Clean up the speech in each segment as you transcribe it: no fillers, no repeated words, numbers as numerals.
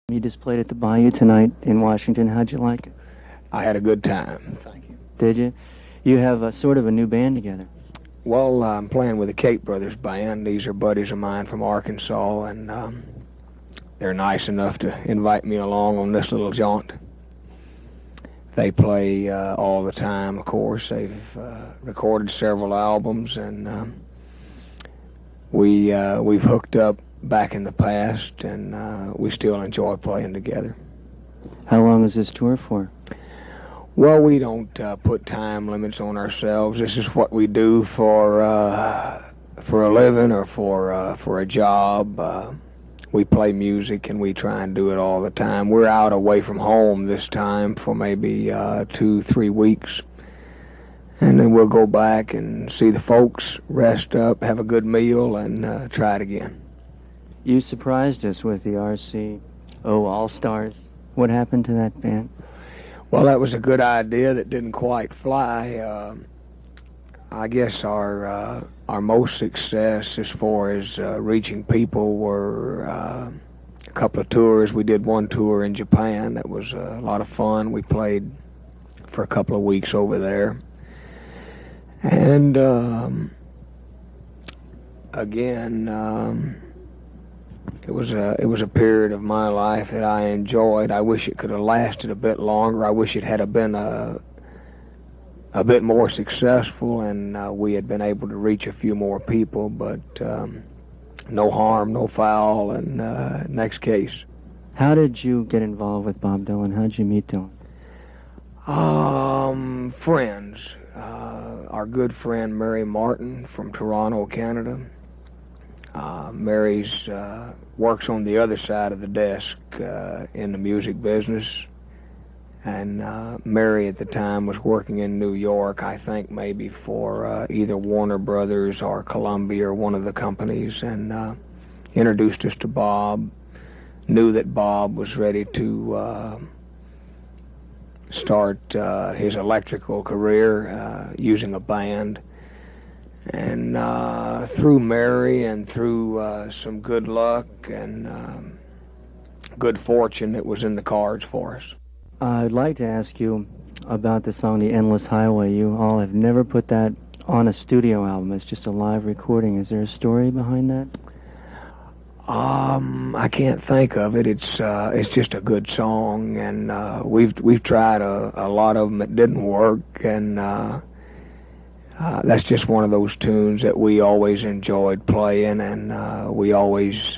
You just played at the Bayou tonight in Washington. How'd you like it? I had a good time. Thank you. Did you? You have sort of a new band together. Well, I'm playing with the Cape Brothers Band. These are buddies of mine from Arkansas, and they're nice enough to invite me along on this little jaunt. They play all the time, of course. They've recorded several albums, and we've hooked up back in the past, and we still enjoy playing together. How long is this tour for? Well, we don't put time limits on ourselves. This is what we do for a living or for a job. We play music, and we try and do it all the time. We're out away from home this time for maybe 2-3 weeks, and then we'll go back and see the folks, rest up, have a good meal, and try it again. You surprised us with the RCO All-Stars. What happened to that band? Well, that was a good idea that didn't quite fly. I guess our most success as far as reaching people were a couple of tours. We did one tour in Japan. That was a lot of fun. We played for a couple of weeks over there. And again, it was a period of my life that I enjoyed. I wish it could have lasted a bit longer. I wish it had been a bit more successful, and we had been able to reach a few more people. But no harm, no foul, and next case. How did you get involved with Bob Dylan? How did you meet Dylan? Friends. Our good friend Mary Martin from Toronto, Canada. Mary's works on the other side of the desk in the music business, and Mary at the time was working in New York, I think maybe for either Warner Brothers or Columbia or one of the companies, and introduced us to Bob. Knew that Bob was ready to start his electrical career using a band. And through Mary and through some good luck and good fortune, it was in the cards for us. I'd like to ask you about the song The Endless Highway. You all have never put that on a studio album. It's just a live recording. Is there a story behind that? I can't think of it. It's just a good song, and we've tried a lot of them. It didn't work, and that's just one of those tunes that we always enjoyed playing, and we always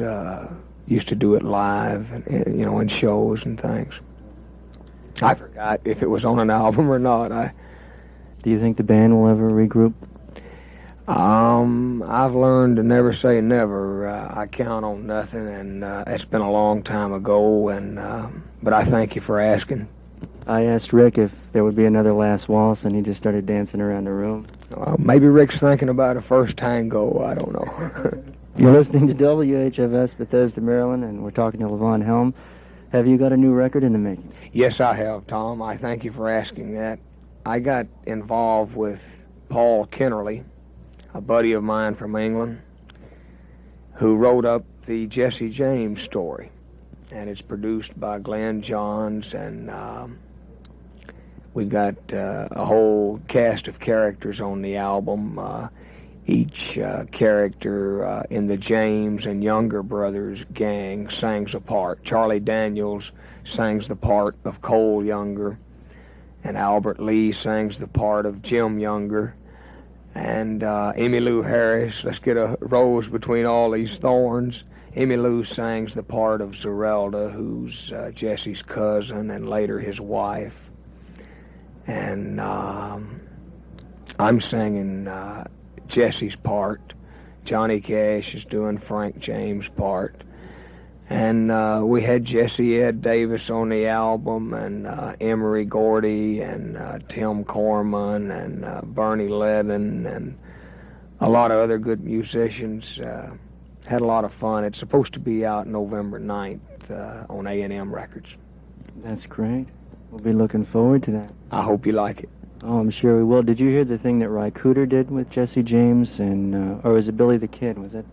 used to do it live, and, in shows and things. I forgot if it was on an album or not. Do you think the band will ever regroup? I've learned to never say never. I count on nothing, and it's been a long time ago, and but I thank you for asking. I asked Rick if there would be another Last Waltz, and he just started dancing around the room. Maybe Rick's thinking about a first tango. I don't know. You're listening to WHFS Bethesda, Maryland, and we're talking to Levon Helm. Have you got a new record in the making? Yes, I have, Tom. I thank you for asking that. I got involved with Paul Kennerly, a buddy of mine from England, who wrote up the Jesse James story. And it's produced by Glenn Johns, and we've got a whole cast of characters on the album. Each character in the James and Younger Brothers gang sings a part. Charlie Daniels sings the part of Cole Younger, and Albert Lee sings the part of Jim Younger, and Emmylou Harris, let's get a rose between all these thorns. Emmylou sings the part of Zerelda, who's Jesse's cousin and later his wife. And I'm singing Jesse's part. Johnny Cash is doing Frank James' part. And we had Jesse Ed Davis on the album, and Emery Gordy, and Tim Corman, and Bernie Levin, and a lot of other good musicians. Had a lot of fun. It's supposed to be out November 9th on A&M Records. That's great. We'll be looking forward to that. I hope you like it. Oh, I'm sure we will. Did you hear the thing that Ry Cooder did with Jesse James, and or was it Billy the Kid? Was it?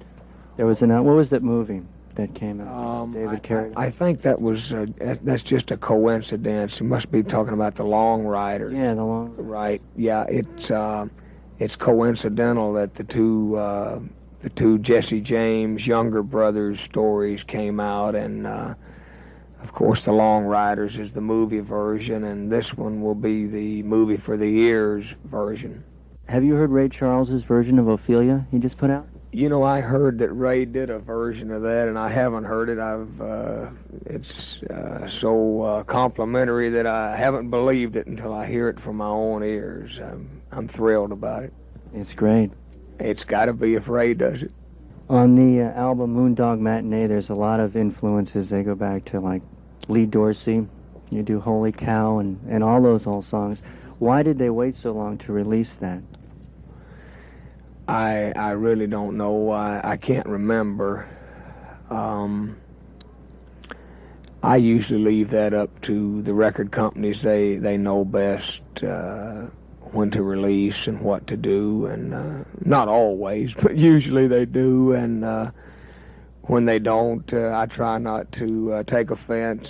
There was what was that movie? that came out? David Carradine. I think that's just a coincidence. You must be talking about the Long Riders. Yeah, the Long. Right. Yeah, it's coincidental that the two Jesse James younger brothers stories came out, and of course the Long Riders is the movie version, and this one will be the movie for the ears version. Have you heard Ray Charles's version of Ophelia he just put out? You know, I heard that Ray did a version of that, and I haven't heard it. It's so complimentary that I haven't believed it until I hear it from my own ears. I'm thrilled about it. It's great. It's got to be if Ray does it. On the album Moondog Matinee, there's a lot of influences. They go back to, like, Lee Dorsey. You do Holy Cow and all those old songs. Why did they wait so long to release that? I really don't know. I can't remember. I usually leave that up to the record companies. They know best when to release and what to do, and not always, but usually they do. And when they don't, I try not to take offense.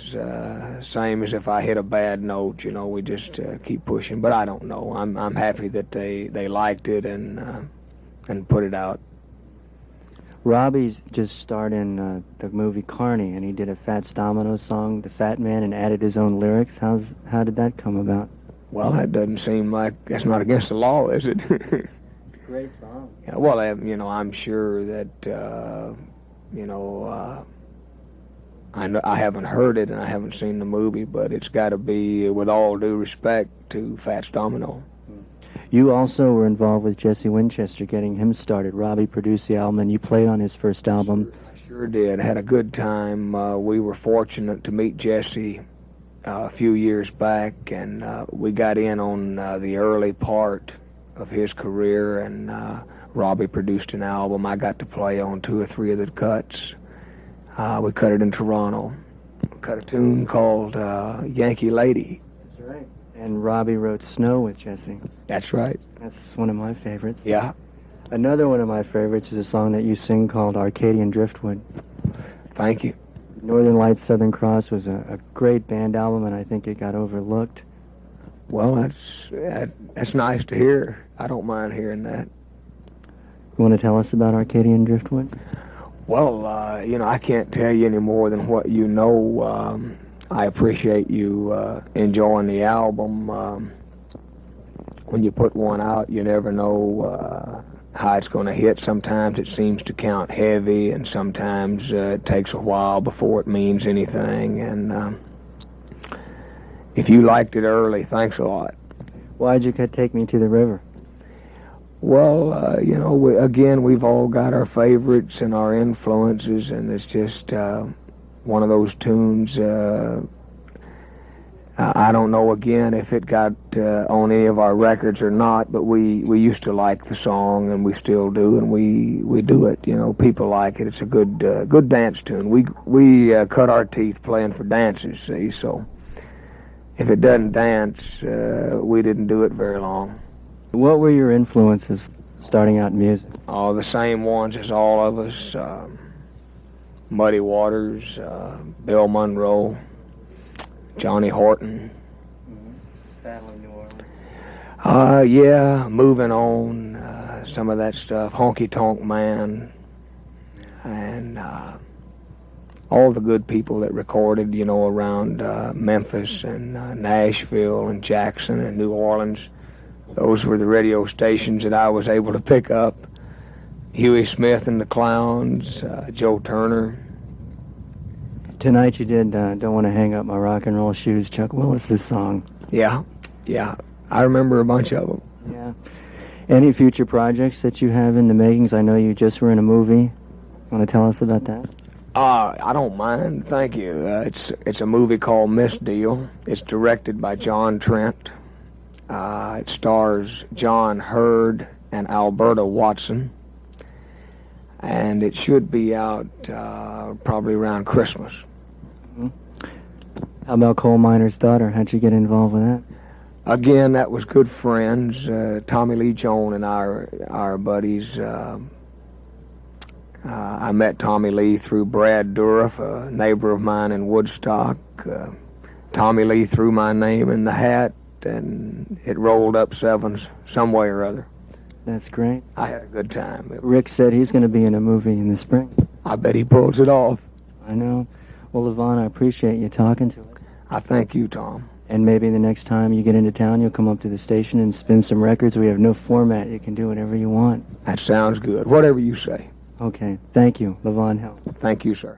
Same as if I hit a bad note, you know, we just keep pushing. But I don't know. I'm happy that they liked it and put it out. Robbie's just starred in the movie Carney, and he did a Fats Domino song, The Fat Man, and added his own lyrics. How did that come about? Well, that doesn't seem like that's not against the law, is it? Great song. Yeah, well, I'm sure that I haven't heard it and I haven't seen the movie, but it's got to be, with all due respect to Fats Domino. You also were involved with Jesse Winchester, getting him started. Robbie produced the album, and you played on his first album. I sure did. Had a good time. We were fortunate to meet Jesse a few years back, and we got in on the early part of his career, and Robbie produced an album. I got to play on 2 or 3 of the cuts. We cut it in Toronto. We cut a tune called Yankee Lady. That's right. And Robbie wrote Snow with Jesse. That's right. That's one of my favorites. Yeah. Another one of my favorites is a song that you sing called Arcadian Driftwood. Thank you. Northern Lights, Southern Cross was a great band album, and I think it got overlooked. Well, that's nice to hear. I don't mind hearing that. You want to tell us about Arcadian Driftwood? Well, I can't tell you any more than what you know. I appreciate you enjoying the album. When you put one out, you never know how it's going to hit. Sometimes it seems to count heavy, and sometimes it takes a while before it means anything. And if you liked it early, thanks a lot. Why'd you Take Me to the River? Well, we've all got our favorites and our influences, and it's just one of those tunes. I don't know, again, if it got on any of our records or not, but we used to like the song, and we still do, and we do it. You know, people like it. It's a good dance tune. We cut our teeth playing for dances, see, so if it doesn't dance, we didn't do it very long. What were your influences starting out in music? Oh, the same ones as all of us. Muddy Waters, Bill Monroe, Johnny Horton. Battle of New Orleans. Yeah, Moving On, some of that stuff. Honky Tonk Man, and all the good people that recorded, around Memphis and Nashville and Jackson and New Orleans. Those were the radio stations that I was able to pick up. Huey Smith and the Clowns, Joe Turner. Tonight you did Don't Want to Hang Up My Rock and Roll Shoes, Chuck Willis's song. Yeah. I remember a bunch of them. Yeah. Any future projects that you have in the makings? I know you just were in a movie. Want to tell us about that? I don't mind, thank you. It's a movie called Miss Deal. It's directed by John Trent. It stars John Hurd and Alberta Watson. And it should be out probably around Christmas. Mm-hmm. How about Coal Miner's Daughter? How'd you get involved with that? Again, that was good friends. Tommy Lee Jones and our buddies I met Tommy Lee through Brad Dourif, a neighbor of mine in Woodstock. Tommy Lee threw my name in the hat, and it rolled up sevens some way or other. That's great. I had a good time. Rick said he's going to be in a movie in the spring. I bet he pulls it off. I know. Well, Levon, I appreciate you talking to us. I thank you, Tom. And maybe the next time you get into town, you'll come up to the station and spin some records. We have no format. You can do whatever you want. That sounds good. Whatever you say. Okay. Thank you, Levon Helm. Thank you, sir.